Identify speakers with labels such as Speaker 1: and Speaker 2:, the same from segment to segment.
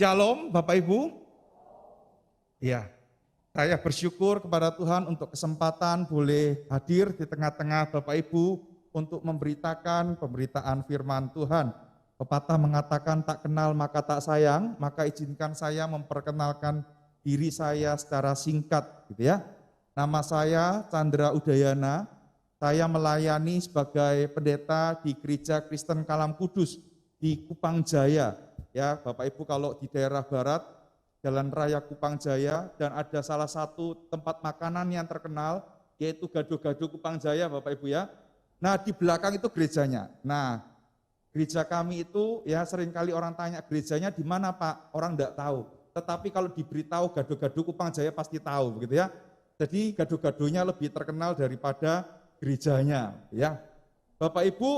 Speaker 1: Shalom Bapak Ibu. Ya, saya bersyukur kepada Tuhan untuk kesempatan boleh hadir di tengah-tengah Bapak Ibu untuk memberitakan pemberitaan firman Tuhan. Pepatah mengatakan tak kenal maka tak sayang, maka izinkan saya memperkenalkan diri saya secara singkat gitu ya. Nama saya Chandra Udayana, saya melayani sebagai pendeta di Gereja Kristen Kalam Kudus di Kupang Jaya. Ya, Bapak Ibu kalau di daerah barat, Jalan Raya Kupang Jaya, dan ada salah satu tempat makanan yang terkenal, yaitu Gado-Gado Kupang Jaya, Bapak Ibu ya. Nah, di belakang itu gerejanya. Nah, gereja kami itu ya seringkali orang tanya gerejanya di mana Pak? Orang enggak tahu. Tetapi kalau diberitahu Gado-Gado Kupang Jaya pasti tahu begitu ya. Jadi gado-gadonya lebih terkenal daripada gerejanya ya. Bapak Ibu,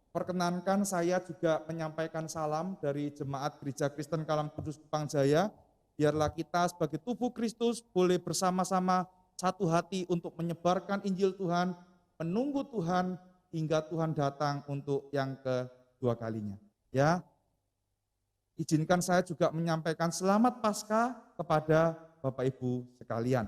Speaker 1: perkenankan saya juga menyampaikan salam dari Jemaat Gereja Kristen Kalam Kudus Kupang Jaya. Biarlah kita sebagai tubuh Kristus boleh bersama-sama satu hati untuk menyebarkan Injil Tuhan, menunggu Tuhan hingga Tuhan datang untuk yang kedua kalinya. Ya, izinkan saya juga menyampaikan selamat Paskah kepada Bapak Ibu sekalian.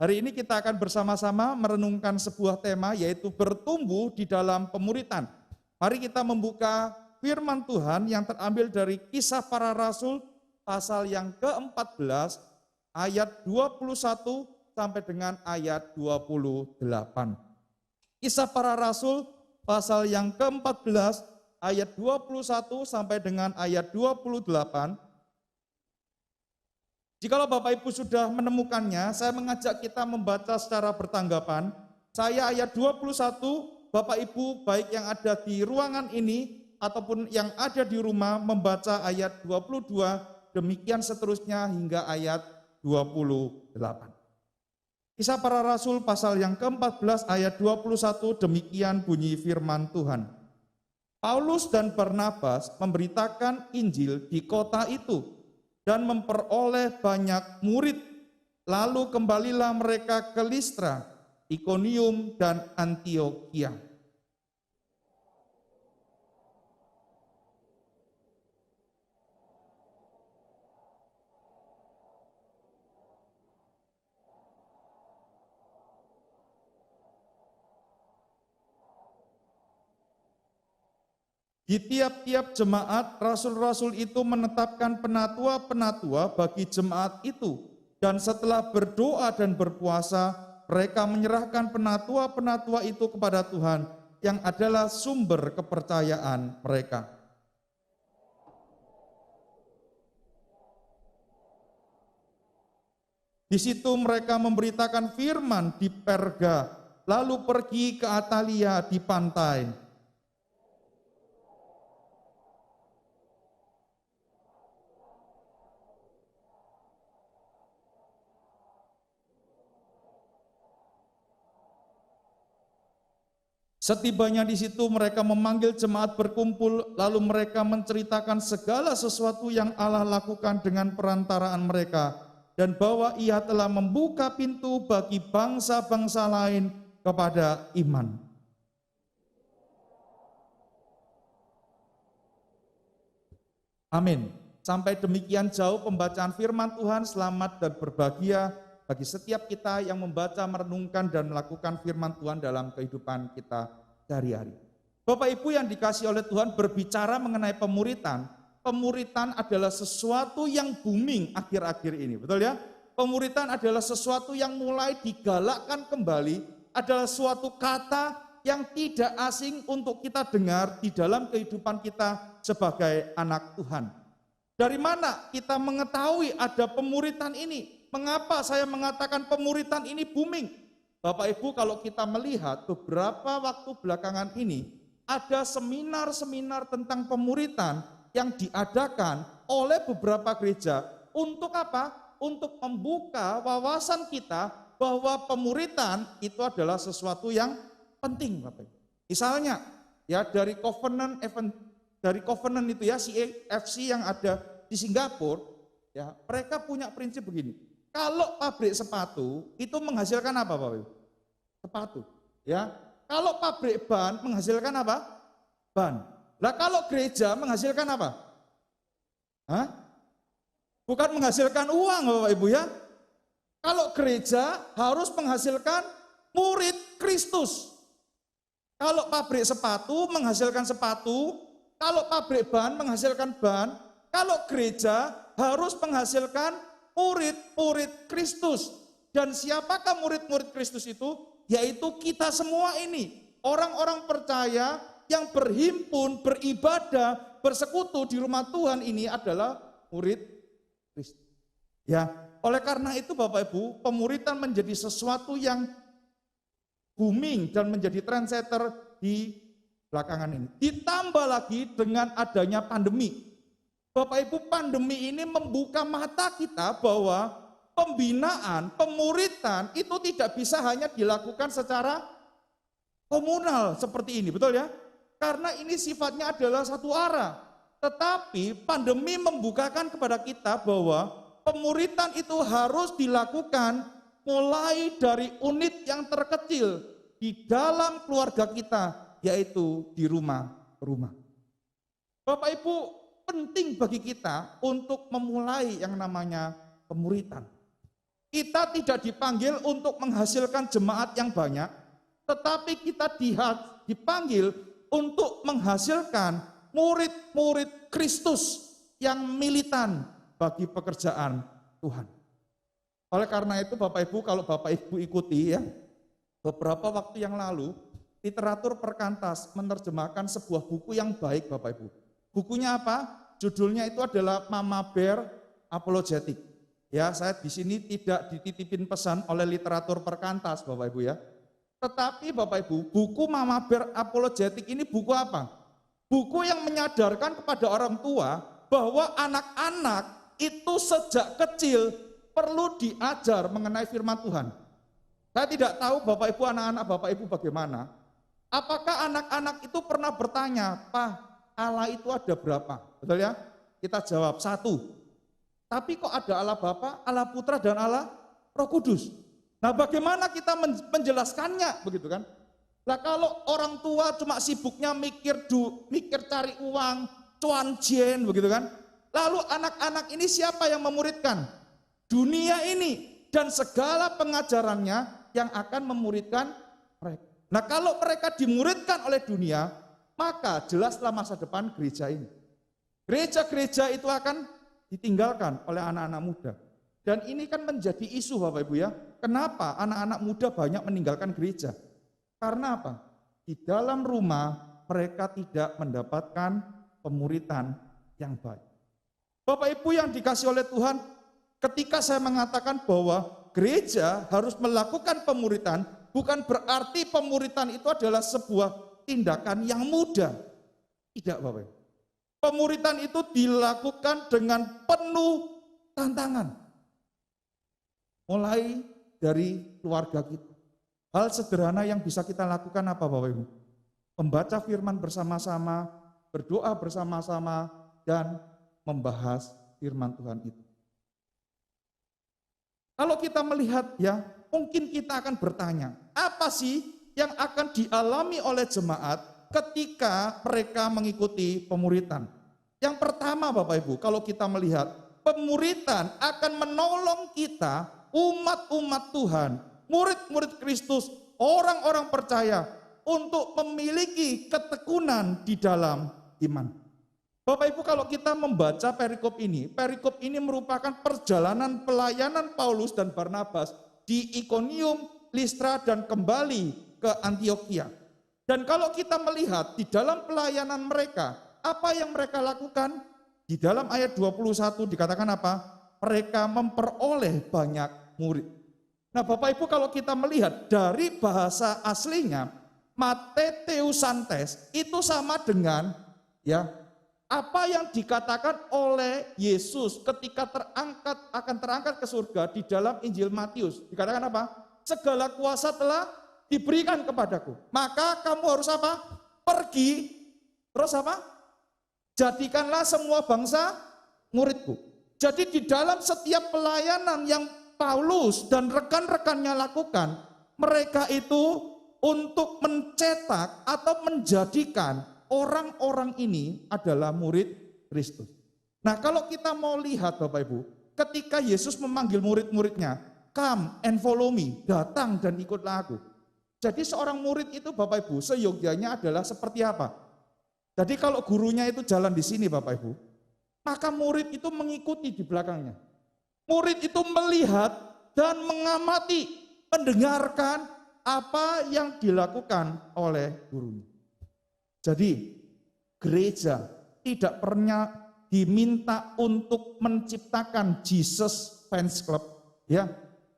Speaker 1: Hari ini kita akan bersama-sama merenungkan sebuah tema yaitu bertumbuh di dalam pemuritan. Mari kita membuka firman Tuhan yang terambil dari Kisah Para Rasul pasal yang ke-14 ayat 21 sampai dengan ayat 28. Kisah Para Rasul pasal yang ke-14 ayat 21 sampai dengan ayat 28. Jikalau Bapak Ibu sudah menemukannya, saya mengajak kita membaca secara bertanggapan. Saya ayat 21, Bapak Ibu baik yang ada di ruangan ini ataupun yang ada di rumah membaca ayat 22, demikian seterusnya hingga ayat 28. Kisah Para Rasul pasal yang ke-14 ayat 21, demikian bunyi firman Tuhan. Paulus dan Barnabas memberitakan Injil di kota itu dan memperoleh banyak murid. Lalu kembalilah mereka ke Listra, Ikonium, dan Antiokhia. Di tiap-tiap jemaat, rasul-rasul itu menetapkan penatua-penatua bagi jemaat itu. Dan setelah berdoa dan berpuasa, mereka menyerahkan penatua-penatua itu kepada Tuhan, yang adalah sumber kepercayaan mereka. Di situ mereka memberitakan firman di Perga, lalu pergi ke Atalia di pantai. Setibanya di situ mereka memanggil jemaat berkumpul, lalu mereka menceritakan segala sesuatu yang Allah lakukan dengan perantaraan mereka, dan bahwa Ia telah membuka pintu bagi bangsa-bangsa lain kepada iman. Amin. Sampai demikian jauh pembacaan firman Tuhan. Selamat dan berbahagia bagi setiap kita yang membaca, merenungkan, dan melakukan firman Tuhan dalam kehidupan kita sehari-hari. Bapak Ibu yang dikasihi oleh Tuhan, berbicara mengenai pemuritan, pemuritan adalah sesuatu yang booming akhir-akhir ini, betul ya? Pemuritan adalah sesuatu yang mulai digalakkan kembali, adalah suatu kata yang tidak asing untuk kita dengar di dalam kehidupan kita sebagai anak Tuhan. Dari mana kita mengetahui ada pemuritan ini? Mengapa saya mengatakan pemuritan ini booming? Bapak Ibu, kalau kita melihat beberapa waktu belakangan ini, ada seminar-seminar tentang pemuritan yang diadakan oleh beberapa gereja. Untuk apa? Untuk membuka wawasan kita bahwa pemuritan itu adalah sesuatu yang penting, Bapak Ibu. Misalnya, ya dari Covenant itu ya, CFC yang ada di Singapura, ya mereka punya prinsip begini. Kalau pabrik sepatu itu menghasilkan apa, Bapak Ibu? Sepatu, ya. Kalau pabrik ban menghasilkan apa? Ban. Lah kalau gereja menghasilkan apa? Hah? bukan menghasilkan uang Bapak Ibu ya. Kalau gereja harus menghasilkan murid Kristus. Kalau pabrik sepatu menghasilkan sepatu, kalau pabrik ban menghasilkan ban, kalau gereja harus menghasilkan murid-murid Kristus. Dan siapakah murid-murid Kristus itu? Yaitu kita semua ini, orang-orang percaya yang berhimpun, beribadah, bersekutu di rumah Tuhan ini adalah murid Kristus. Ya, oleh karena itu Bapak Ibu, pemuridan menjadi sesuatu yang booming dan menjadi trendsetter di belakangan ini. Ditambah lagi dengan adanya pandemi. Bapak Ibu, pandemi ini membuka mata kita bahwa pembinaan, pemuridan itu tidak bisa hanya dilakukan secara komunal seperti ini, betul ya? Karena ini sifatnya adalah satu arah. Tetapi pandemi membukakan kepada kita bahwa pemuridan itu harus dilakukan mulai dari unit yang terkecil di dalam keluarga kita, yaitu di rumah-rumah. Bapak Ibu, penting bagi kita untuk memulai yang namanya pemuridan. Kita tidak dipanggil untuk menghasilkan jemaat yang banyak, tetapi kita dipanggil untuk menghasilkan murid-murid Kristus yang militan bagi pekerjaan Tuhan. Oleh karena itu Bapak Ibu, kalau Bapak Ibu ikuti ya, beberapa waktu yang lalu literatur perkantas menerjemahkan sebuah buku yang baik Bapak Ibu. Bukunya apa? Judulnya itu adalah Mama Bear Apologetic. Ya, saya di sini tidak dititipin pesan oleh literatur perkantas Bapak Ibu ya. Tetapi Bapak Ibu, buku Mama Bear Apologetic ini buku apa? Buku yang menyadarkan kepada orang tua bahwa anak-anak itu sejak kecil perlu diajar mengenai firman Tuhan. Saya tidak tahu Bapak Ibu, anak-anak Bapak Ibu bagaimana. Apakah anak-anak itu pernah bertanya, Pak, Allah itu ada berapa? Betul ya? Kita jawab 1. Tapi kok ada Allah Bapa, Allah Putra, dan Allah Roh Kudus? Nah bagaimana kita menjelaskannya? Begitu kan? Nah kalau orang tua cuma sibuknya mikir cari uang, cuan jen, begitu kan? Lalu anak-anak ini siapa yang memuridkan? Dunia ini dan segala pengajarannya yang akan memuridkan mereka. Nah kalau mereka dimuridkan oleh dunia, maka jelaslah masa depan gereja ini. Gereja-gereja itu akan ditinggalkan oleh anak-anak muda. Dan ini kan menjadi isu Bapak Ibu ya. Kenapa anak-anak muda banyak meninggalkan gereja? Karena apa? Di dalam rumah mereka tidak mendapatkan pemuridan yang baik. Bapak Ibu yang dikasih oleh Tuhan, ketika saya mengatakan bahwa gereja harus melakukan pemuridan, bukan berarti pemuridan itu adalah sebuah tindakan yang mudah. Tidak Bapak Ibu. Pemuridan itu dilakukan dengan penuh tantangan. Mulai dari keluarga kita. Hal sederhana yang bisa kita lakukan apa Bapak Ibu? Membaca firman bersama-sama, berdoa bersama-sama, dan membahas firman Tuhan itu. Kalau kita melihat ya, mungkin kita akan bertanya, apa sih yang akan dialami oleh jemaat ketika mereka mengikuti pemuridan? Yang pertama Bapak Ibu, kalau kita melihat pemuridan akan menolong kita, umat-umat Tuhan, murid-murid Kristus, orang-orang percaya untuk memiliki ketekunan di dalam iman. Bapak Ibu, kalau kita membaca perikop ini merupakan perjalanan pelayanan Paulus dan Barnabas di Ikonium, Listra, dan kembali ke Antiokhia. Dan kalau kita melihat di dalam pelayanan mereka, apa yang mereka lakukan? Di dalam ayat 21 dikatakan apa? Mereka memperoleh banyak murid. Nah Bapak Ibu, kalau kita melihat dari bahasa aslinya, mateteusantes itu sama dengan ya apa yang dikatakan oleh Yesus ketika akan terangkat ke surga di dalam Injil Matius. Dikatakan apa? Segala kuasa telah diberikan kepadaku. Maka kamu harus apa? Pergi. Terus apa? Jadikanlah semua bangsa muridku. Jadi di dalam setiap pelayanan yang Paulus dan rekan-rekannya lakukan, mereka itu untuk mencetak atau menjadikan orang-orang ini adalah murid Kristus. Nah kalau kita mau lihat Bapak Ibu, ketika Yesus memanggil murid-muridnya, come and follow me, datang dan ikutlah aku. Jadi seorang murid itu Bapak Ibu, seyogyanya adalah seperti apa? Jadi kalau gurunya itu jalan di sini Bapak Ibu, maka murid itu mengikuti di belakangnya. Murid itu melihat dan mengamati, mendengarkan apa yang dilakukan oleh gurunya. Jadi gereja tidak pernah diminta untuk menciptakan Jesus Fans Club, ya.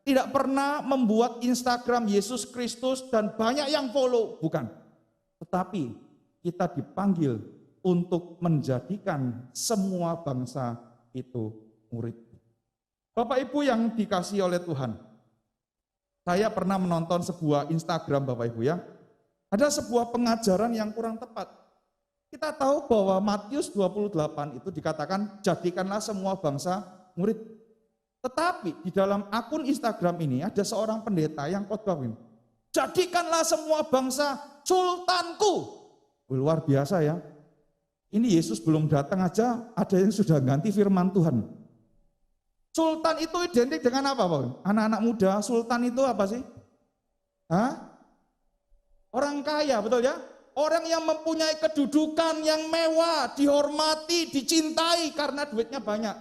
Speaker 1: Tidak pernah membuat Instagram Yesus Kristus dan banyak yang follow, bukan. Tetapi kita dipanggil untuk menjadikan semua bangsa itu murid. Bapak Ibu yang dikasihi oleh Tuhan, saya pernah menonton sebuah Instagram Bapak Ibu ya. Ada sebuah pengajaran yang kurang tepat. Kita tahu bahwa Matius 28 itu dikatakan jadikanlah semua bangsa murid. Tetapi di dalam akun Instagram ini ada seorang pendeta yang khotbah ini. Jadikanlah semua bangsa sultanku. Luar biasa ya. Ini Yesus belum datang aja ada yang sudah ganti firman Tuhan. Sultan itu identik dengan apa Pak? Anak-anak muda, sultan itu apa sih? Hah? Orang kaya, betul ya? Orang yang mempunyai kedudukan yang mewah, dihormati, dicintai karena duitnya banyak.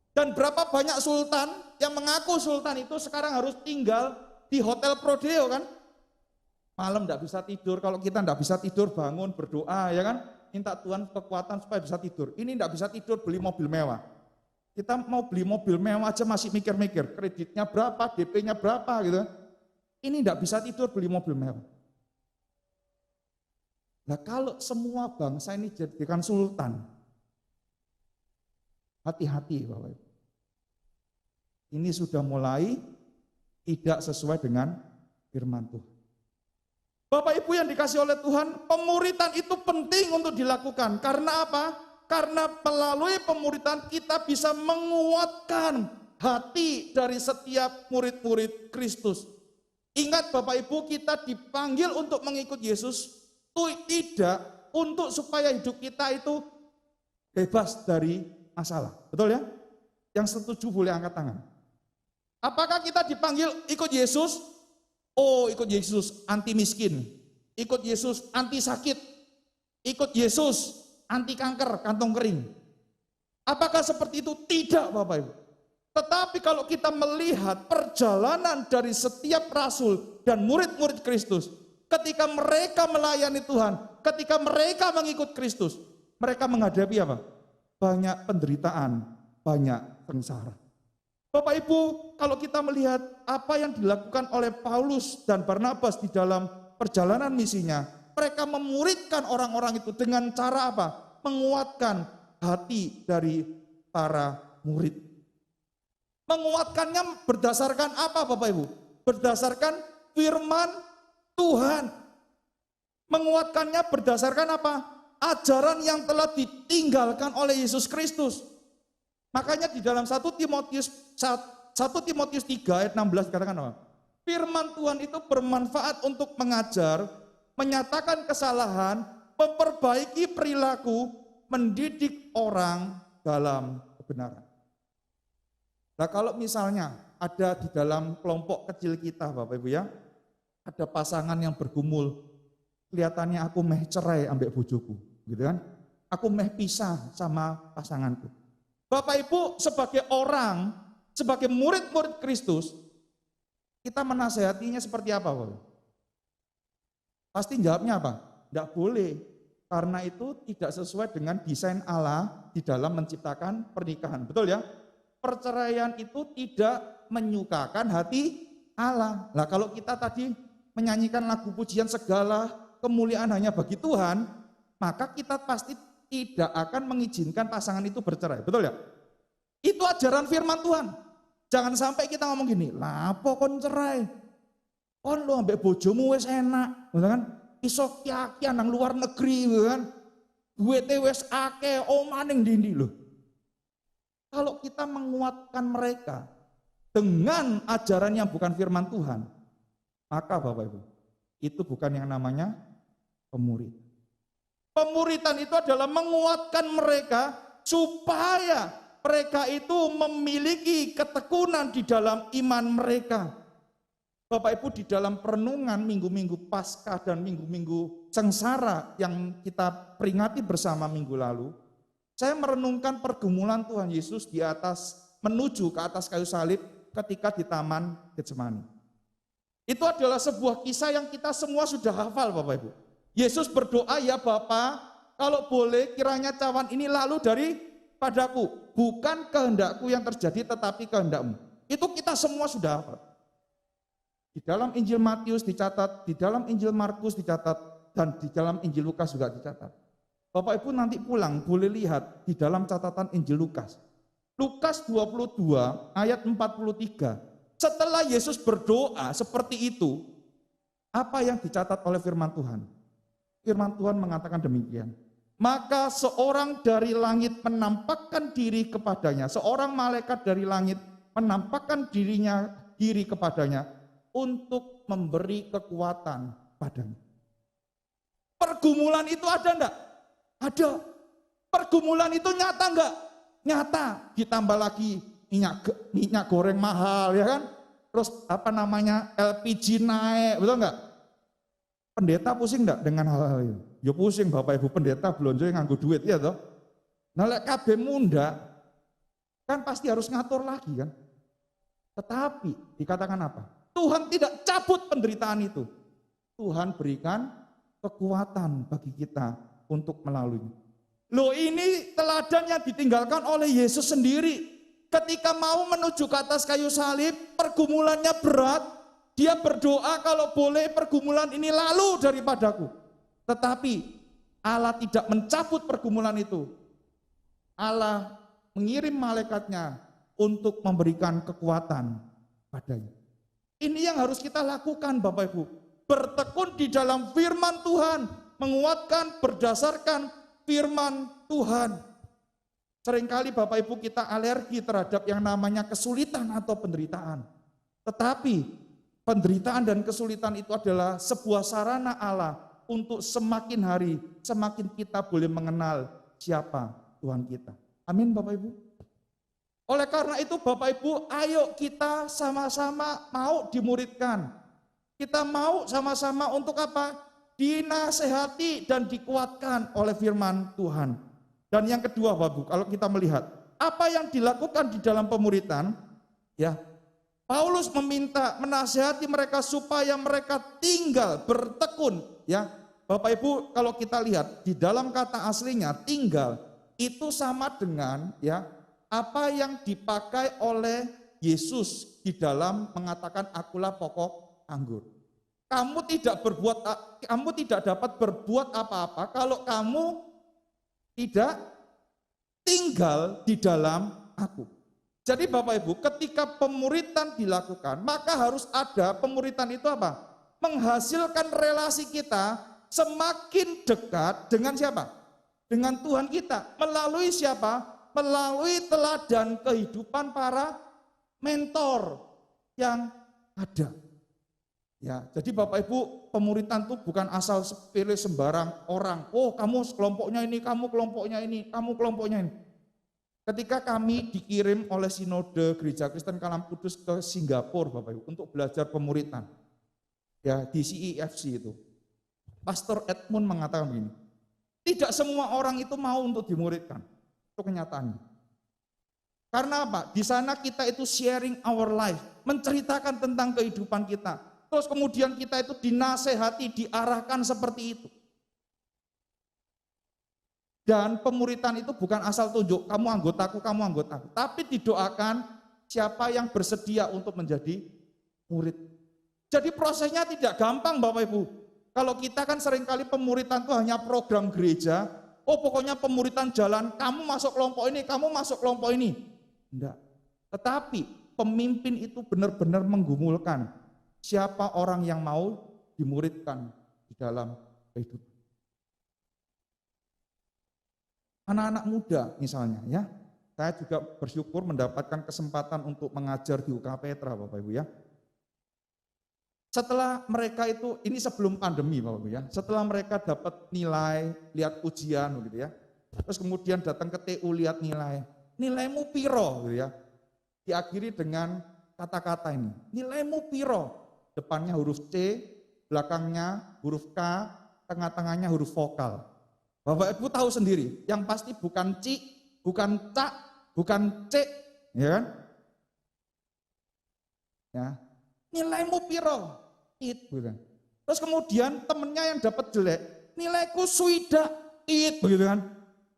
Speaker 1: Dan berapa banyak sultan yang mengaku sultan itu sekarang harus tinggal di hotel Prodeo kan? Malam enggak bisa tidur, kalau kita enggak bisa tidur bangun berdoa ya kan? Minta Tuhan kekuatan supaya bisa tidur. Ini enggak bisa tidur beli mobil mewah. Kita mau beli mobil mewah aja masih mikir-mikir, kreditnya berapa, DP-nya berapa gitu. Ini enggak bisa tidur beli mobil mewah. Nah kalau semua bangsa ini dijadikan sultan, hati-hati Bapak Ibu. Ini sudah mulai tidak sesuai dengan firman Tuhan. Bapak Ibu yang dikasih oleh Tuhan, pemuritan itu penting untuk dilakukan. Karena apa? Karena melalui pemuritan kita bisa menguatkan hati dari setiap murid-murid Kristus. Ingat Bapak Ibu, kita dipanggil untuk mengikut Yesus, tidak untuk supaya hidup kita itu bebas dari masalah. Betul ya? Yang setuju boleh angkat tangan. Apakah kita dipanggil ikut Yesus? Oh, ikut Yesus anti miskin. Ikut Yesus anti sakit. Ikut Yesus anti kanker, kantong kering. Apakah seperti itu? Tidak Bapak Ibu. Tetapi kalau kita melihat perjalanan dari setiap rasul dan murid-murid Kristus, ketika mereka melayani Tuhan, ketika mereka mengikut Kristus, mereka menghadapi apa? Banyak penderitaan, banyak sengsara. Bapak Ibu, kalau kita melihat apa yang dilakukan oleh Paulus dan Barnabas di dalam perjalanan misinya, mereka memuridkan orang-orang itu dengan cara apa? Menguatkan hati dari para murid. Menguatkannya berdasarkan apa Bapak Ibu? Berdasarkan firman Tuhan. Menguatkannya berdasarkan apa? Ajaran yang telah ditinggalkan oleh Yesus Kristus. Makanya di dalam 1 Timotius 3 ayat 16 dikatakan apa? Firman Tuhan itu bermanfaat untuk mengajar, menyatakan kesalahan, memperbaiki perilaku, mendidik orang dalam kebenaran. Nah kalau misalnya ada di dalam kelompok kecil kita Bapak Ibu ya, ada pasangan yang bergumul, kelihatannya aku meh cerai ambek bojoku, gitu kan? Aku meh pisah sama pasanganku. Bapak Ibu sebagai orang, sebagai murid-murid Kristus, kita menasehatinya seperti apa Bapak? Pasti jawabnya apa? Tidak boleh, karena itu tidak sesuai dengan desain Allah di dalam menciptakan pernikahan, betul ya? Perceraian itu tidak menyukakan hati Allah. Nah kalau kita tadi menyanyikan lagu pujian segala kemuliaan hanya bagi Tuhan, maka kita pasti tidak akan mengizinkan pasangan itu bercerai, betul ya? Itu ajaran firman Tuhan. Jangan sampai kita ngomong gini, lapo kon cerai? Kon lo ambek bojomu wis enak, betul kan? Iso kiakian nang luar negeri, betul kan? Duite wis akeh, omah ning ndi lho. Kalau kita menguatkan mereka dengan ajaran yang bukan firman Tuhan, maka Bapak Ibu, itu bukan yang namanya pemuritan. Pemuritan itu adalah menguatkan mereka supaya Mereka itu memiliki ketekunan di dalam iman mereka. Bapak Ibu, di dalam perenungan minggu-minggu Paskah dan minggu-minggu sengsara yang kita peringati bersama minggu lalu, saya merenungkan pergumulan Tuhan Yesus di atas, menuju ke atas kayu salib ketika di Taman Getsemani. Itu adalah sebuah kisah yang kita semua sudah hafal, Bapak Ibu. Yesus berdoa, ya Bapa, kalau boleh kiranya cawan ini lalu daripadaku, bukan kehendakku yang terjadi tetapi kehendakmu. Itu kita semua sudah hafal. Di dalam Injil Matius dicatat, di dalam Injil Markus dicatat, dan di dalam Injil Lukas juga dicatat. Bapak Ibu nanti pulang boleh lihat di dalam catatan Injil Lukas. Lukas 22 ayat 43. Setelah Yesus berdoa seperti itu, apa yang dicatat oleh firman Tuhan? Firman Tuhan mengatakan demikian. Maka seorang dari langit menampakkan diri kepadanya, seorang malaikat dari langit menampakkan diri kepadanya untuk memberi kekuatan padanya. Pergumulan itu ada enggak? Ada. Pergumulan itu nyata enggak? Nyata. Ditambah lagi minyak goreng mahal, ya kan? Terus LPG naik, betul enggak? Pendeta pusing enggak dengan hal-hal itu? Ya pusing Bapak Ibu, pendeta belanja nganggo duit, ya toh? Nah lek kabeh munda, kan pasti harus ngatur lagi kan? Tetapi dikatakan apa? Tuhan tidak cabut penderitaan itu. Tuhan berikan kekuatan bagi kita untuk melalui. Loh, ini teladan yang ditinggalkan oleh Yesus sendiri. Ketika mau menuju ke atas kayu salib, pergumulannya berat. Dia berdoa, kalau boleh pergumulan ini lalu daripadaku. Tetapi Allah tidak mencabut pergumulan itu. Allah mengirim malaikatnya untuk memberikan kekuatan padanya. Ini yang harus kita lakukan Bapak Ibu. Bertekun di dalam firman Tuhan. Menguatkan berdasarkan firman Tuhan. Seringkali Bapak Ibu kita alergi terhadap yang namanya kesulitan atau penderitaan. Tetapi penderitaan dan kesulitan itu adalah sebuah sarana Allah untuk semakin hari, semakin kita boleh mengenal siapa Tuhan kita. Amin Bapak Ibu. Oleh karena itu Bapak Ibu, ayo kita sama-sama mau dimuridkan. Kita mau sama-sama untuk apa? Dinasehati dan dikuatkan oleh firman Tuhan. Dan yang kedua Bapak Ibu, kalau kita melihat apa yang dilakukan di dalam pemuridan, ya, Paulus meminta menasehati mereka supaya mereka tinggal bertekun, ya. Bapak Ibu, kalau kita lihat di dalam kata aslinya tinggal itu sama dengan, ya, apa yang dipakai oleh Yesus di dalam mengatakan akulah pokok anggur. Kamu tidak dapat berbuat apa-apa kalau kamu tidak tinggal di dalam aku. Jadi Bapak Ibu, ketika pemuritan dilakukan, maka harus ada pemuritan itu apa? Menghasilkan relasi kita semakin dekat dengan siapa? Dengan Tuhan kita. Melalui siapa? Melalui teladan kehidupan para mentor yang ada. Ya, jadi Bapak Ibu, pemuritan itu bukan asal pilih sembarang orang. Oh, kamu kelompoknya ini, kamu kelompoknya ini, kamu kelompoknya ini. Ketika kami dikirim oleh Sinode Gereja Kristen Kalam Kudus ke Singapura, Bapak Ibu, untuk belajar pemuritan. Ya, di CEFC itu. Pastor Edmund mengatakan begini, tidak semua orang itu mau untuk dimuridkan. Itu kenyataannya. Karena apa? Di sana kita itu sharing our life, menceritakan tentang kehidupan kita. Terus kemudian kita itu dinasehati, diarahkan seperti itu. Dan pemuritan itu bukan asal tunjuk, kamu anggotaku, tapi didoakan siapa yang bersedia untuk menjadi murid. Jadi prosesnya tidak gampang Bapak Ibu. Kalau kita kan seringkali pemuritan itu hanya program gereja, oh pokoknya pemuritan jalan, kamu masuk kelompok ini, kamu masuk kelompok ini. Enggak. Tetapi pemimpin itu benar-benar menggumulkan siapa orang yang mau dimuridkan di dalam kehidupan. Anak-anak muda misalnya ya, saya juga bersyukur mendapatkan kesempatan untuk mengajar di UK Petra Bapak Ibu ya. Setelah mereka itu, ini sebelum pandemi Bapak Ibu ya, setelah mereka dapat nilai, lihat ujian gitu ya, terus kemudian datang ke TU lihat nilai, nilaimu piro gitu ya. Diakhiri dengan kata-kata ini, nilaimu piro. Depannya huruf C, belakangnya huruf K, tengah-tengahnya huruf vokal. Bapak Ibu tahu sendiri, yang pasti bukan C, bukan cak, bukan C, ya kan? Ya, nilaimu piro, it, gitu. Terus kemudian temennya yang dapat jelek, nilaiku suida, it, begitu kan?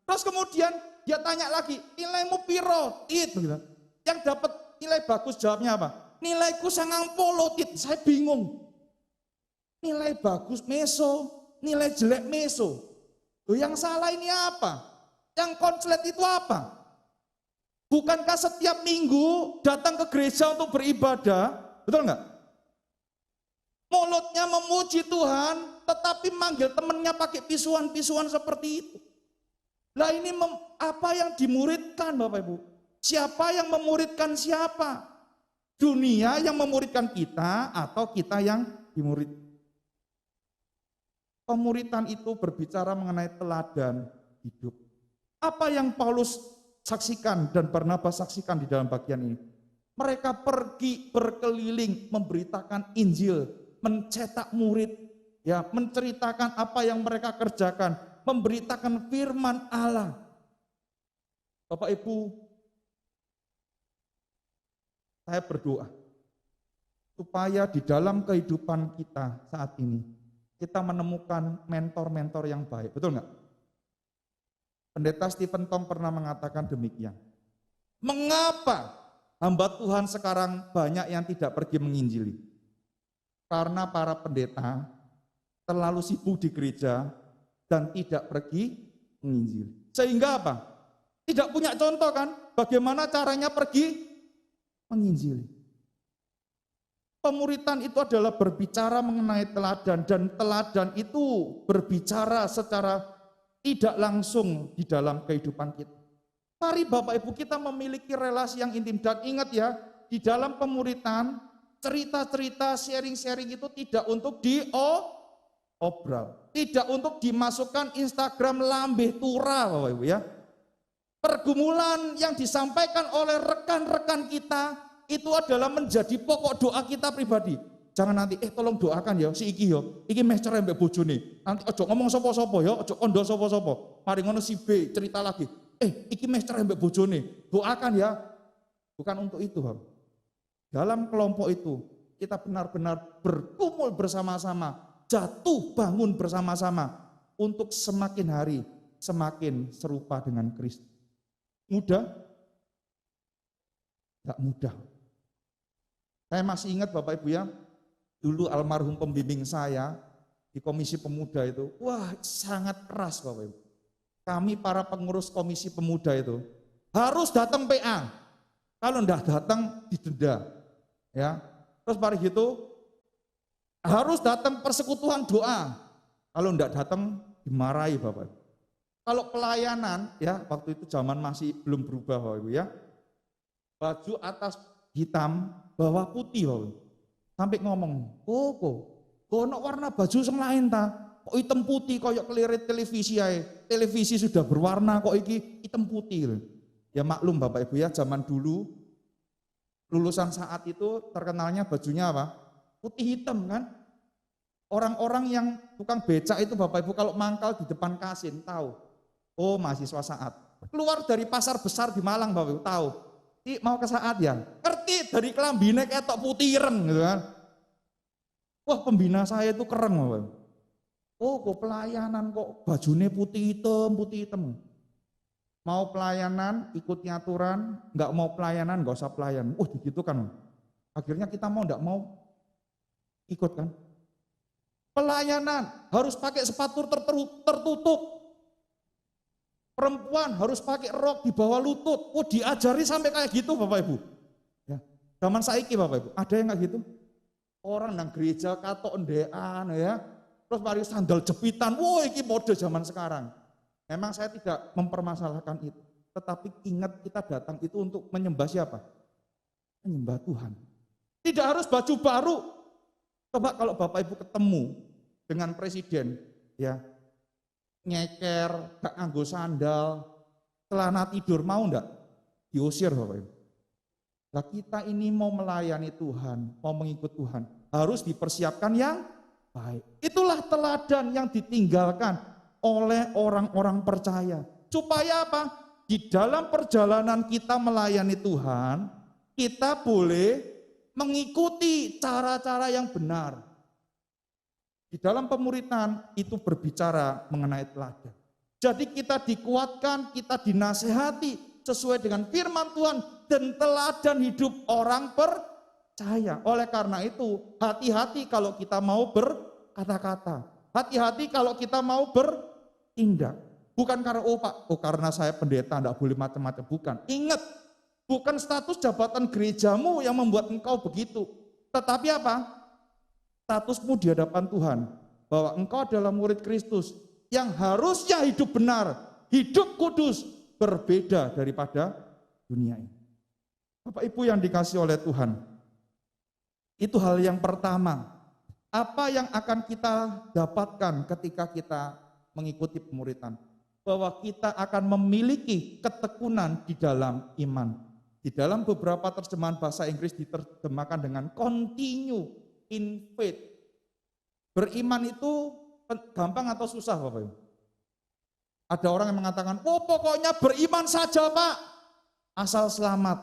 Speaker 1: Terus kemudian dia tanya lagi, nilaimu piro, it, begitu. Yang dapat nilai bagus jawabnya apa? Nilaiku 90, it. Saya bingung. Nilai bagus meso, nilai jelek meso. Loh, yang salah ini apa? Yang konslet itu apa? Bukankah setiap minggu datang ke gereja untuk beribadah? Betul enggak? Mulutnya memuji Tuhan, tetapi manggil temannya pakai pisuan-pisuan seperti itu. Lah ini apa yang dimuridkan Bapak Ibu? Siapa yang memuridkan siapa? Dunia yang memuridkan kita atau kita yang dimurid? Pemuritan itu berbicara mengenai teladan hidup. Apa yang Paulus saksikan dan Barnabas saksikan di dalam bagian ini? Mereka pergi berkeliling memberitakan Injil, mencetak murid, ya, menceritakan apa yang mereka kerjakan, memberitakan firman Allah. Bapak Ibu, saya berdoa supaya di dalam kehidupan kita saat ini kita menemukan mentor-mentor yang baik, betul nggak? Pendeta Stephen Tong pernah mengatakan demikian. Mengapa hamba Tuhan sekarang banyak yang tidak pergi menginjili? Karena para pendeta terlalu sibuk di gereja dan tidak pergi menginjili. Sehingga apa? Tidak punya contoh kan? Bagaimana caranya pergi menginjili? Pemuritan itu adalah berbicara mengenai teladan, dan teladan itu berbicara secara tidak langsung di dalam kehidupan kita. Mari Bapak Ibu kita memiliki relasi yang intim, dan ingat ya, di dalam pemuritan cerita-cerita sharing-sharing itu tidak untuk diobral, tidak untuk dimasukkan Instagram lambe tura Bapak Ibu ya. Pergumulan yang disampaikan oleh rekan-rekan kita itu adalah menjadi pokok doa kita pribadi. Jangan nanti, tolong doakan ya si iki yo, iki meh cerai mbek bojone. Nanti ojo ngomong sapa-sapa ya, ojo kondo sapa-sapa. Mari ngono si B cerita lagi, iki meh cerai mbek bojone. Doakan ya. Bukan untuk itu, Bang. Dalam kelompok itu kita benar-benar berkumpul bersama-sama, jatuh bangun bersama-sama untuk semakin hari semakin serupa dengan Kristus. Mudah? Enggak mudah. Saya masih ingat Bapak Ibu ya, dulu almarhum pembimbing saya di komisi pemuda itu, wah sangat keras Bapak Ibu. Kami para pengurus komisi pemuda itu harus datang PA. Kalau enggak datang didenda. Ya. Terus mari gitu harus datang persekutuan doa. Kalau enggak datang dimarahi Bapak Ibu. Kalau pelayanan ya, waktu itu zaman masih belum berubah Bapak Ibu ya. Baju atas hitam, bawah putih Bapak. Sampai ngomong, kok ono warna baju sing lain ta? Kok hitam putih koyok kelirit televisi ae. Televisi sudah berwarna kok iki hitam putih. Ya maklum Bapak Ibu ya, zaman dulu lulusan saat itu terkenalnya bajunya apa? Putih hitam kan? Orang-orang yang tukang becak itu Bapak Ibu kalau mangkal di depan kasin tahu. Oh, mahasiswa saat. Keluar dari pasar besar di Malang Bapak Ibu tahu. Mau ke saat ya, ngerti dari kelambine ketok putih ireng gitu kan. Wah pembina saya itu keren Bapak. Oh kok pelayanan kok bajunya putih hitam. Mau pelayanan ikuti aturan, nggak mau pelayanan nggak usah pelayan. Begitu kan. Akhirnya kita mau nggak mau ikut kan. Pelayanan harus pakai sepatu tertutup. Perempuan harus pakai rok di bawah lutut. Diajari sampai kayak gitu Bapak Ibu. Ya. Zaman saiki Bapak Ibu, ada yang kayak gitu? Orang nang gereja katok endekan ya. Terus mari sandal jepitan. Iki mode zaman sekarang. Memang saya tidak mempermasalahkan itu. Tetapi ingat kita datang itu untuk menyembah siapa? Menyembah Tuhan. Tidak harus baju baru. Coba kalau Bapak Ibu ketemu dengan presiden ya, nyeker, gak nganggo sandal, celana tidur, mau enggak? diusir Bapak Ibu. Nah kita ini mau melayani Tuhan, mau mengikut Tuhan, harus dipersiapkan yang baik. Itulah teladan yang ditinggalkan oleh orang-orang percaya. Supaya apa? Di dalam perjalanan kita melayani Tuhan, kita boleh mengikuti cara-cara yang benar. Di dalam pemuritan itu berbicara mengenai teladan. Jadi kita dikuatkan, kita dinasehati sesuai dengan firman Tuhan dan teladan hidup orang percaya. Oleh karena itu, hati-hati kalau kita mau berkata-kata. Hati-hati kalau kita mau bertindak. Bukan karena karena saya pendeta enggak boleh macam-macam, bukan. Ingat, bukan status jabatan gerejamu yang membuat engkau begitu. Tetapi apa? Statusmu di hadapan Tuhan, bahwa engkau adalah murid Kristus yang harusnya hidup benar, hidup kudus, berbeda daripada dunia ini. Bapak Ibu yang dikasihi oleh Tuhan, itu hal yang pertama. Apa yang akan kita dapatkan ketika kita mengikuti pemuritan? Bahwa kita akan memiliki ketekunan di dalam iman. Di dalam beberapa terjemahan bahasa Inggris diterjemahkan dengan continue in faith. Beriman itu gampang atau susah Bapak Ibu? Ada orang yang mengatakan, pokoknya beriman saja Pak, asal selamat.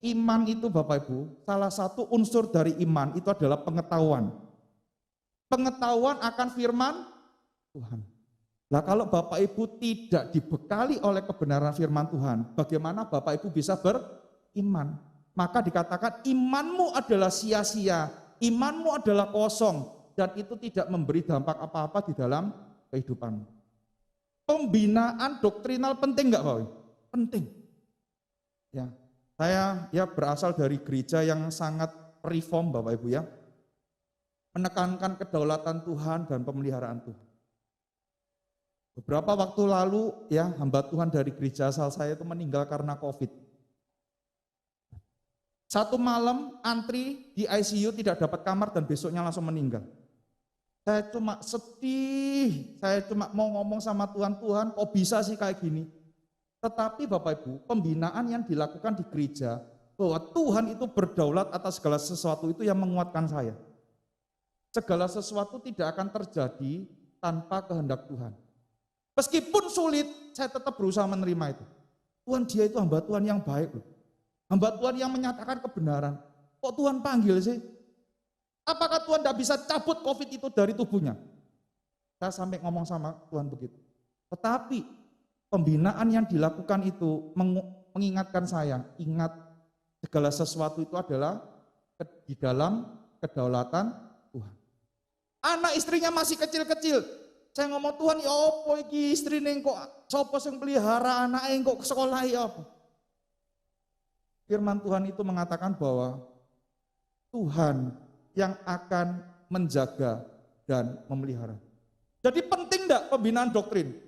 Speaker 1: Iman itu Bapak Ibu, salah satu unsur dari iman itu adalah pengetahuan. Pengetahuan akan firman Tuhan. Nah kalau Bapak Ibu tidak dibekali oleh kebenaran firman Tuhan, bagaimana Bapak Ibu bisa beriman? Maka dikatakan imanmu adalah sia-sia, imanmu adalah kosong, dan itu tidak memberi dampak apa-apa di dalam kehidupanmu. Pembinaan doktrinal penting enggak Bapak? Penting. Ya, saya berasal dari gereja yang sangat reform Bapak Ibu ya. Menekankan kedaulatan Tuhan dan pemeliharaan Tuhan. Beberapa waktu lalu ya hamba Tuhan dari gereja asal saya itu meninggal karena COVID. Satu malam antri di ICU tidak dapat kamar dan besoknya langsung meninggal. Saya cuma sedih, saya cuma mau ngomong sama Tuhan, kok bisa sih kayak gini? Tetapi Bapak Ibu, pembinaan yang dilakukan di gereja, bahwa Tuhan itu berdaulat atas segala sesuatu itu yang menguatkan saya. Segala sesuatu tidak akan terjadi tanpa kehendak Tuhan. Meskipun sulit, saya tetap berusaha menerima itu. Tuhan dia itu hamba Tuhan yang baik loh. Hamba Tuhan yang menyatakan kebenaran. Kok Tuhan panggil sih? Apakah Tuhan tidak bisa cabut COVID itu dari tubuhnya? Saya sampai ngomong sama Tuhan begitu. Tetapi pembinaan yang dilakukan itu mengingatkan saya, ingat segala sesuatu itu adalah di dalam kedaulatan Tuhan. Anak istrinya masih kecil-kecil. Saya ngomong Tuhan, ya apa iki istrine kok sapa sing pelihara anake kok sekolah ya apa? Firman Tuhan itu mengatakan bahwa Tuhan yang akan menjaga dan memelihara. Jadi penting enggak pembinaan doktrin?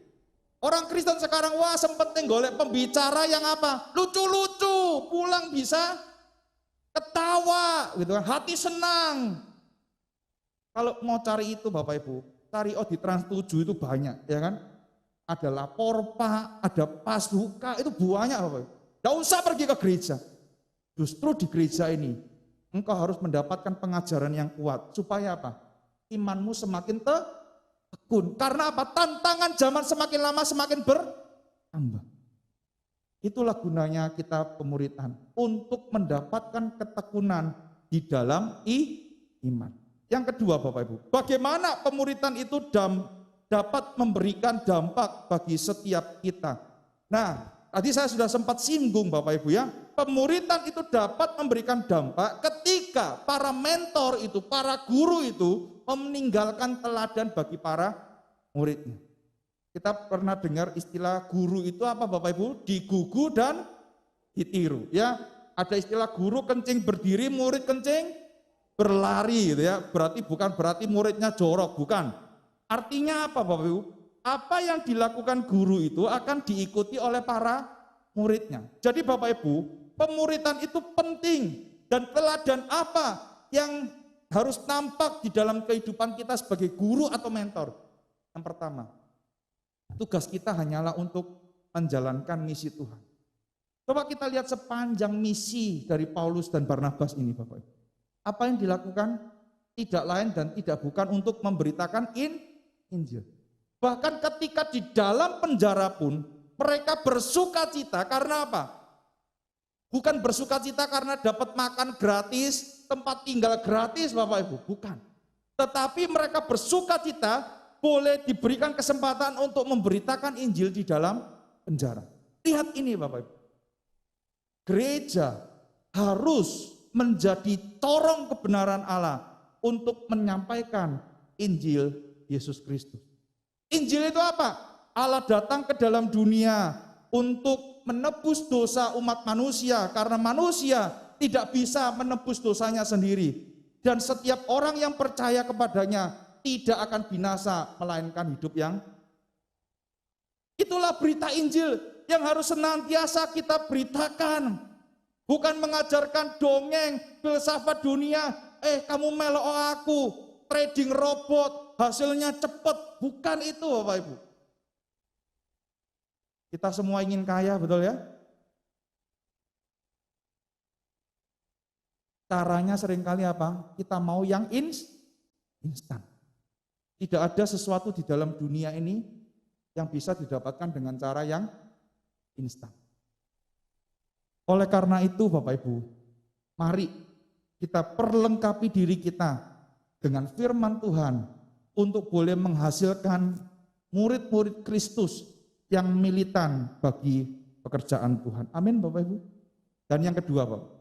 Speaker 1: Orang Kristen sekarang wah sempenting golek pembicara yang apa? Lucu-lucu, pulang bisa ketawa gitu kan, hati senang. Kalau mau cari itu Bapak Ibu, cari di Trans 7 itu banyak, ya kan? Ada Laporpa, ada Pasbuka, itu banyak Bapak Ibu. Tidak usah pergi ke gereja. Justru di gereja ini, engkau harus mendapatkan pengajaran yang kuat. Supaya apa? Imanmu semakin tekun. Karena apa? Tantangan zaman semakin lama semakin bertambah. Itulah gunanya kita pemuritan. Untuk mendapatkan ketekunan di dalam iman. Yang kedua Bapak Ibu, bagaimana pemuritan itu dapat memberikan dampak bagi setiap kita. Nah, tadi saya sudah sempat singgung Bapak Ibu ya, pemuritan itu dapat memberikan dampak ketika para mentor itu, para guru itu meninggalkan teladan bagi para muridnya. Kita pernah dengar istilah guru itu apa Bapak Ibu? Digugu dan ditiru ya. Ada istilah guru kencing berdiri, murid kencing berlari gitu ya, bukan berarti muridnya jorok, bukan. Artinya apa Bapak Ibu? Apa yang dilakukan guru itu akan diikuti oleh para muridnya. Jadi Bapak Ibu, pemuritan itu penting dan teladan apa yang harus nampak di dalam kehidupan kita sebagai guru atau mentor. Yang pertama, tugas kita hanyalah untuk menjalankan misi Tuhan. Coba kita lihat sepanjang misi dari Paulus dan Barnabas ini Bapak Ibu. Apa yang dilakukan? Tidak lain dan tidak bukan untuk memberitakan Injil. Bahkan ketika di dalam penjara pun mereka bersuka cita karena apa? Bukan bersuka cita karena dapat makan gratis, tempat tinggal gratis Bapak Ibu, bukan. Tetapi mereka bersuka cita boleh diberikan kesempatan untuk memberitakan Injil di dalam penjara. Lihat ini Bapak Ibu. Gereja harus menjadi corong kebenaran Allah untuk menyampaikan Injil Yesus Kristus. Injil itu apa? Allah datang ke dalam dunia untuk menebus dosa umat manusia karena manusia tidak bisa menebus dosanya sendiri. Dan setiap orang yang percaya kepadanya tidak akan binasa melainkan hidup yang itulah berita Injil yang harus senantiasa kita beritakan. Bukan mengajarkan dongeng, filsafat dunia, kamu melok aku, trading robot, hasilnya cepat. Bukan itu Bapak Ibu. Kita semua ingin kaya, betul ya? Caranya seringkali apa? Kita mau yang instan. Tidak ada sesuatu di dalam dunia ini yang bisa didapatkan dengan cara yang instan. Oleh karena itu Bapak Ibu, mari kita perlengkapi diri kita dengan firman Tuhan untuk boleh menghasilkan murid-murid Kristus yang militan bagi pekerjaan Tuhan. Amin Bapak Ibu. Dan yang kedua Bapak,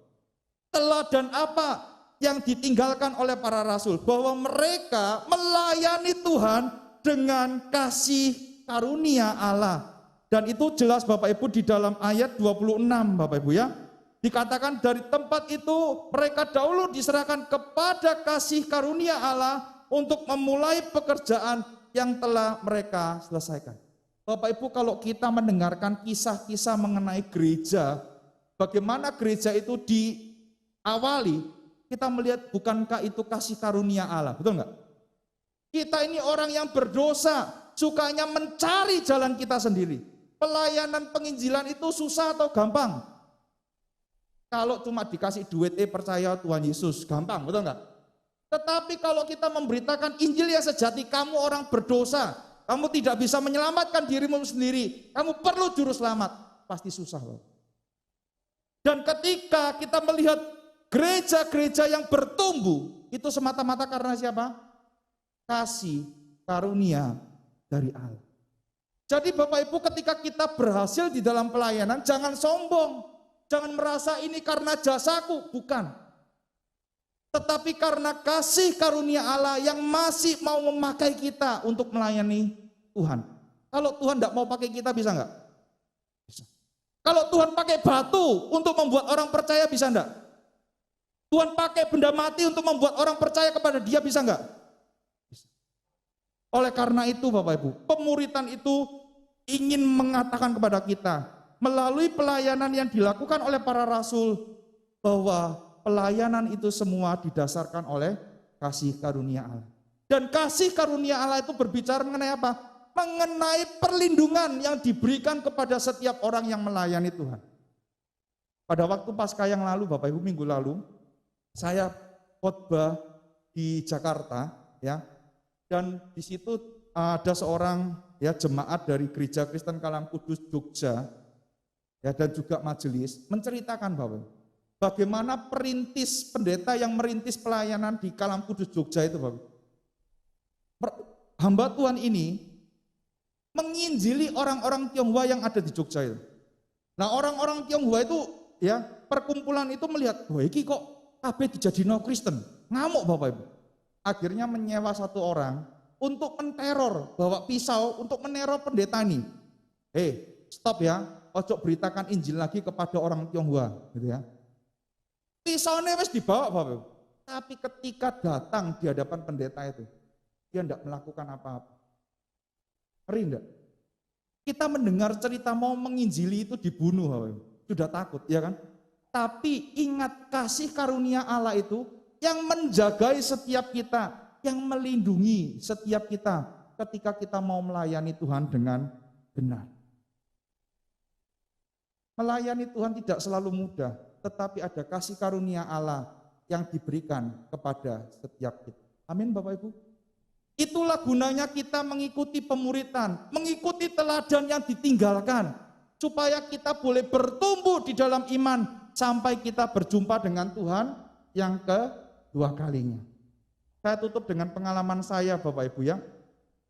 Speaker 1: teladan apa yang ditinggalkan oleh para rasul? Bahwa mereka melayani Tuhan dengan kasih karunia Allah. Dan itu jelas Bapak Ibu di dalam ayat 26 Bapak Ibu ya. Dikatakan dari tempat itu mereka dahulu diserahkan kepada kasih karunia Allah untuk memulai pekerjaan yang telah mereka selesaikan. Bapak Ibu kalau kita mendengarkan kisah-kisah mengenai gereja, bagaimana gereja itu diawali, kita melihat bukankah itu kasih karunia Allah, betul enggak? Kita ini orang yang berdosa, sukanya mencari jalan kita sendiri. Pelayanan penginjilan itu susah atau gampang? Kalau cuma dikasih duit, percaya Tuhan Yesus, gampang, betul enggak? Tetapi kalau kita memberitakan Injil yang sejati, kamu orang berdosa, kamu tidak bisa menyelamatkan dirimu sendiri, kamu perlu juru selamat, pasti susah loh. Dan ketika kita melihat gereja-gereja yang bertumbuh, itu semata-mata karena siapa? Kasih karunia dari Allah. Jadi Bapak Ibu ketika kita berhasil di dalam pelayanan, jangan sombong. Jangan merasa ini karena jasaku, bukan. Tetapi karena kasih karunia Allah yang masih mau memakai kita untuk melayani Tuhan. Kalau Tuhan tidak mau pakai kita bisa enggak? Bisa. Kalau Tuhan pakai batu untuk membuat orang percaya bisa enggak? Tuhan pakai benda mati untuk membuat orang percaya kepada dia bisa enggak? Bisa. Oleh karena itu Bapak Ibu, pemuritan itu ingin mengatakan kepada kita melalui pelayanan yang dilakukan oleh para rasul bahwa pelayanan itu semua didasarkan oleh kasih karunia Allah. Dan kasih karunia Allah itu berbicara mengenai apa? Mengenai perlindungan yang diberikan kepada setiap orang yang melayani Tuhan. Pada waktu Paskah yang lalu, Bapak Ibu, minggu lalu, saya khotbah di Jakarta, ya, dan di situ ada seorang ya jemaat dari Gereja Kristen Kalam Kudus Jogja, ya, dan juga majelis menceritakan bahwa bagaimana perintis pendeta yang merintis pelayanan di Kalam Kudus Jogja itu, Bapak. Hamba Tuhan ini menginjili orang-orang Tionghoa yang ada di Jogja itu. Nah, orang-orang Tionghoa itu ya perkumpulan itu melihat, wah iki kok kabeh dijadino Kristen. Ngamuk Bapak Ibu. Akhirnya menyewa satu orang untuk meneror, bawa pisau untuk meneror pendeta ini. Stop ya, ojo beritakan Injil lagi kepada orang Tionghoa, gitu ya. Pisaunya wis dibawa Bapak Ibu. Tapi ketika datang di hadapan pendeta itu, dia tidak melakukan apa-apa. Ngeri enggak? Kita mendengar cerita mau menginjili itu dibunuh, Bapak Ibu. Sudah takut, ya kan? Tapi ingat kasih karunia Allah itu yang menjagai setiap kita, yang melindungi setiap kita ketika kita mau melayani Tuhan dengan benar. Melayani Tuhan tidak selalu mudah, tetapi ada kasih karunia Allah yang diberikan kepada setiap kita. Amin Bapak Ibu. Itulah gunanya kita mengikuti pemuritan, mengikuti teladan yang ditinggalkan, supaya kita boleh bertumbuh di dalam iman sampai kita berjumpa dengan Tuhan yang kedua kalinya. Saya tutup dengan pengalaman saya Bapak Ibu ya.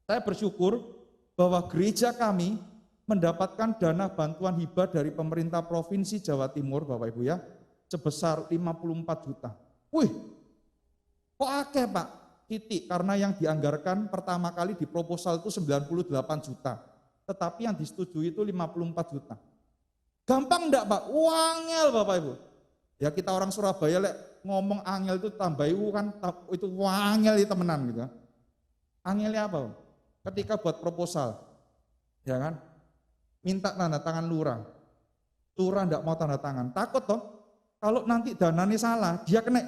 Speaker 1: Saya bersyukur bahwa gereja kami mendapatkan dana bantuan hibah dari pemerintah Provinsi Jawa Timur Bapak Ibu ya, sebesar 54 juta. Wih, kok akeh Pak? Titik, karena yang dianggarkan pertama kali di proposal itu 98 juta. Tetapi yang disetujui itu 54 juta. Gampang enggak Pak? Wangel Bapak Ibu. Ya kita orang Surabaya ngomong angel itu tambah kan itu wangel itu temenan gitu. Angelnya apa? Ketika buat proposal, ya kan? Minta tanda tangan lurah. Lurah enggak mau tanda tangan. Takut toh kalau nanti dananya salah, dia kena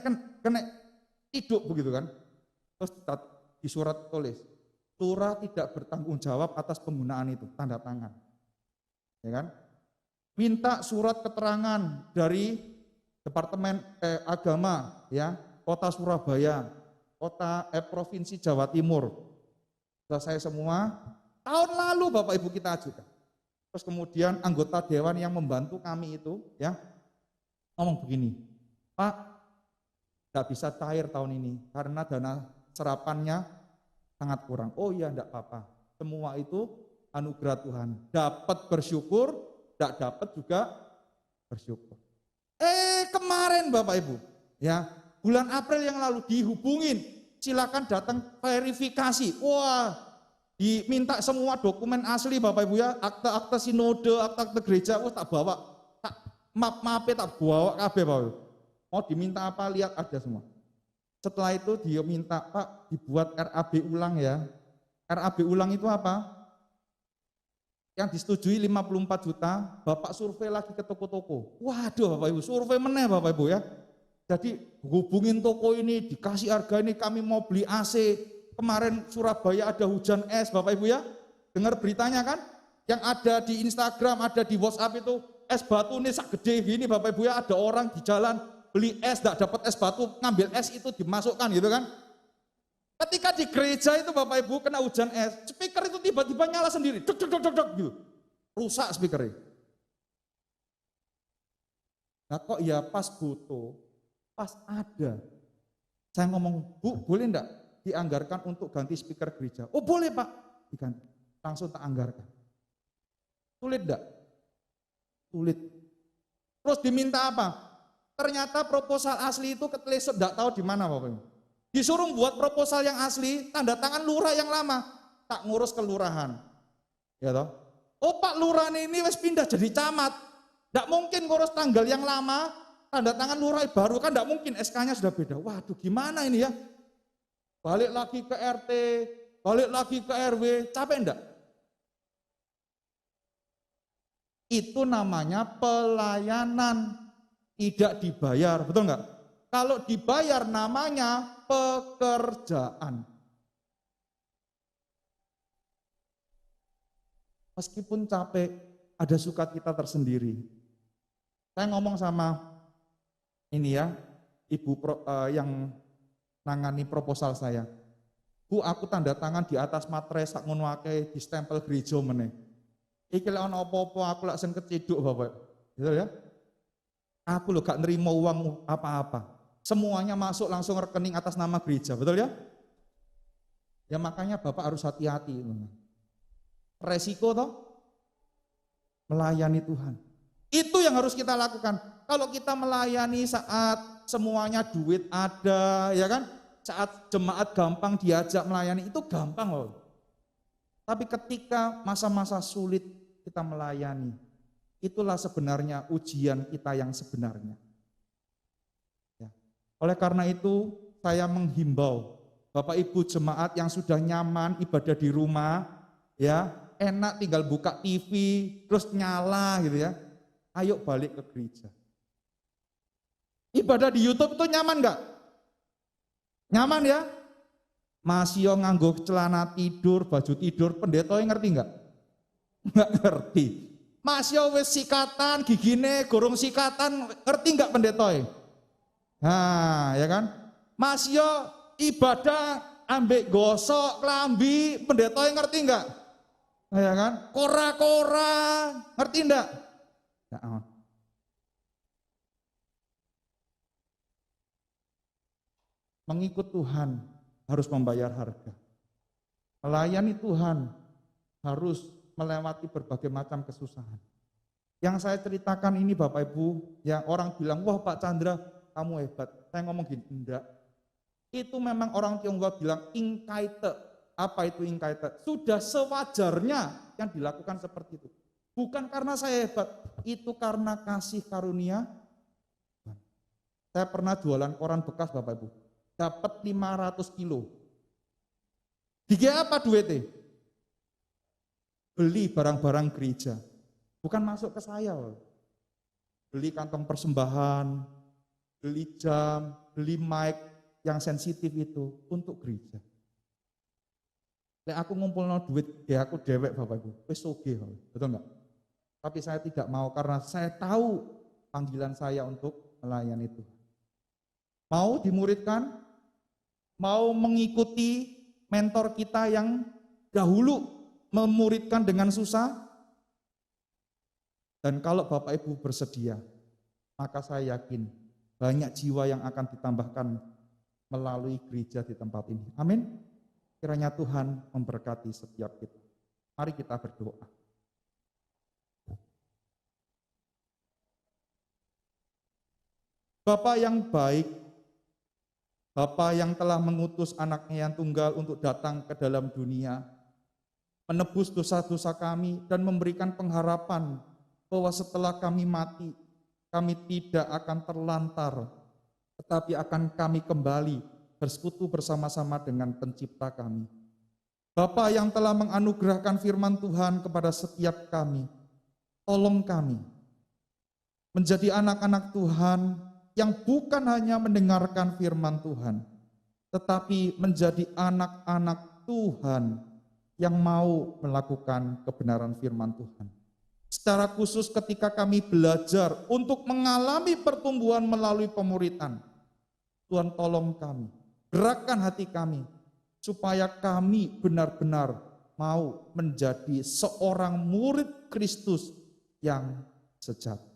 Speaker 1: tiduk begitu kan. Terus di surat tulis, lurah tidak bertanggung jawab atas penggunaan itu, tanda tangan. Ya kan? Minta surat keterangan dari Departemen Agama ya, Kota Surabaya, Provinsi Jawa Timur. Selesai semua. Tahun lalu Bapak Ibu kita ajukan. Terus kemudian anggota dewan yang membantu kami itu ya ngomong begini, Pak, tidak bisa cair tahun ini karena dana serapannya sangat kurang. Oh iya, enggak apa-apa. Semua itu anugerah Tuhan. Dapat bersyukur, tidak dapat juga bersyukur. Kemarin Bapak Ibu, ya bulan April yang lalu dihubungin, silakan datang verifikasi. Wah, diminta semua dokumen asli Bapak Ibu ya, akte-akte sinode, akte-akte gereja, tak bawa, tak bawa kabeh Bapak Ibu. Mau diminta apa, lihat ada semua. Setelah itu dia minta, Pak dibuat RAB ulang ya. RAB ulang itu apa? Yang disetujui 54 juta, Bapak survei lagi ke toko-toko. Waduh Bapak Ibu, survei meneh Bapak Ibu ya. Jadi hubungin toko ini, dikasih harga ini, kami mau beli AC. Kemarin Surabaya ada hujan es Bapak Ibu ya. Dengar beritanya kan? Yang ada di Instagram, ada di WhatsApp itu, es batu ini sak gede gini Bapak Ibu ya, ada orang di jalan beli es, tidak dapat es batu, ngambil es itu dimasukkan gitu kan. Ketika di gereja itu Bapak Ibu kena hujan es, speaker itu tiba-tiba nyala sendiri, duk gitu, rusak speakernya. Nah kok ya pas butuh, pas ada, saya ngomong, Bu boleh enggak dianggarkan untuk ganti speaker gereja? Oh boleh Pak, diganti, langsung tak anggarkan. Sulit enggak? Sulit. Terus diminta apa? Ternyata proposal asli itu ketelisut, enggak tahu di mana Bapak Ibu. Disuruh buat proposal yang asli, tanda tangan lurah yang lama, tak ngurus kelurahan. Ya toh? Oh Pak lurah ini wes pindah jadi camat. Enggak mungkin ngurus tanggal yang lama, tanda tangan lurah baru kan enggak mungkin, SK-nya sudah beda. Waduh, gimana ini ya? Balik lagi ke RT, balik lagi ke RW, capek enggak? Itu namanya pelayanan, tidak dibayar, betul enggak? Kalau dibayar namanya pekerjaan. Meskipun capek, ada sukacita tersendiri. Saya ngomong sama ini ya, ibu yang nangani proposal saya. Bu, aku tanda tangan di atas materai sak ngono akeh di stempel gereja meneh. Iki lek ana apa-apa aku langsung keciduk Bapak. Gitu ya. Aku lo gak nerima uang apa-apa. Semuanya masuk langsung rekening atas nama gereja, betul ya? Ya makanya Bapak harus hati-hati. Resiko toh melayani Tuhan. Itu yang harus kita lakukan. Kalau kita melayani saat semuanya duit ada, ya kan? Saat jemaat gampang diajak melayani, itu gampang loh. Tapi ketika masa-masa sulit kita melayani, itulah sebenarnya ujian kita yang sebenarnya. Ya. Oleh karena itu, saya menghimbau Bapak Ibu jemaat yang sudah nyaman ibadah di rumah, ya enak tinggal buka TV, terus nyala gitu ya. Ayo balik ke gereja. Ibadah di YouTube itu nyaman nggak? Nyaman ya? Masih nganggo celana tidur, baju tidur, pendeta yang ngerti nggak? Nggak ngerti. Mas yo wis sikatan, gigine gorong sikatan, ngerti enggak pendetoy? Nah, ya kan? Mas yo ibadah ambek gosok klambi, pendetoy ngerti enggak? Nah, ya kan? Kora-kora, ngerti enggak? Nah, mengikut Tuhan harus membayar harga. Melayani Tuhan harus melewati berbagai macam kesusahan. Yang saya ceritakan ini Bapak Ibu, ya orang bilang, wah Pak Chandra kamu hebat. Saya ngomong gini, enggak. Itu memang orang Tionghoa bilang ingkaite. Apa itu ingkaite? Sudah sewajarnya yang dilakukan seperti itu. Bukan karena saya hebat, itu karena kasih karunia. Saya pernah jualan koran bekas Bapak Ibu, dapat 500 kilo. Diga apa duitnya? Beli barang-barang gereja. Bukan masuk ke saya. Beli kantong persembahan, beli jam, beli mic yang sensitif itu untuk gereja. Lek aku ngumpul duit, ya aku dewek Bapak Ibu, wis sugih, betul enggak? Tapi saya tidak mau karena saya tahu panggilan saya untuk melayani itu. Mau dimuridkan, mau mengikuti mentor kita yang dahulu memuridkan dengan susah. Dan kalau Bapak Ibu bersedia, maka saya yakin banyak jiwa yang akan ditambahkan melalui gereja di tempat ini. Amin. Kiranya Tuhan memberkati setiap kita. Mari kita berdoa. Bapa yang baik, Bapa yang telah mengutus anaknya yang tunggal untuk datang ke dalam dunia, menebus dosa-dosa kami dan memberikan pengharapan bahwa setelah kami mati, kami tidak akan terlantar, tetapi akan kami kembali bersekutu bersama-sama dengan pencipta kami. Bapa yang telah menganugerahkan firman Tuhan kepada setiap kami, tolong kami menjadi anak-anak Tuhan yang bukan hanya mendengarkan firman Tuhan, tetapi menjadi anak-anak Tuhan yang mau melakukan kebenaran firman Tuhan. Secara khusus ketika kami belajar untuk mengalami pertumbuhan melalui pemuritan, Tuhan tolong kami, gerakkan hati kami, supaya kami benar-benar mau menjadi seorang murid Kristus yang sejati.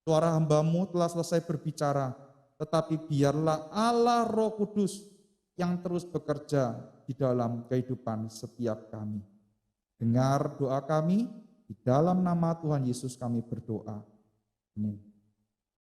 Speaker 1: Suara hamba-Mu telah selesai berbicara, tetapi biarlah Allah Roh Kudus yang terus bekerja di dalam kehidupan setiap kami. Dengar doa kami, di dalam nama Tuhan Yesus kami berdoa. Amin.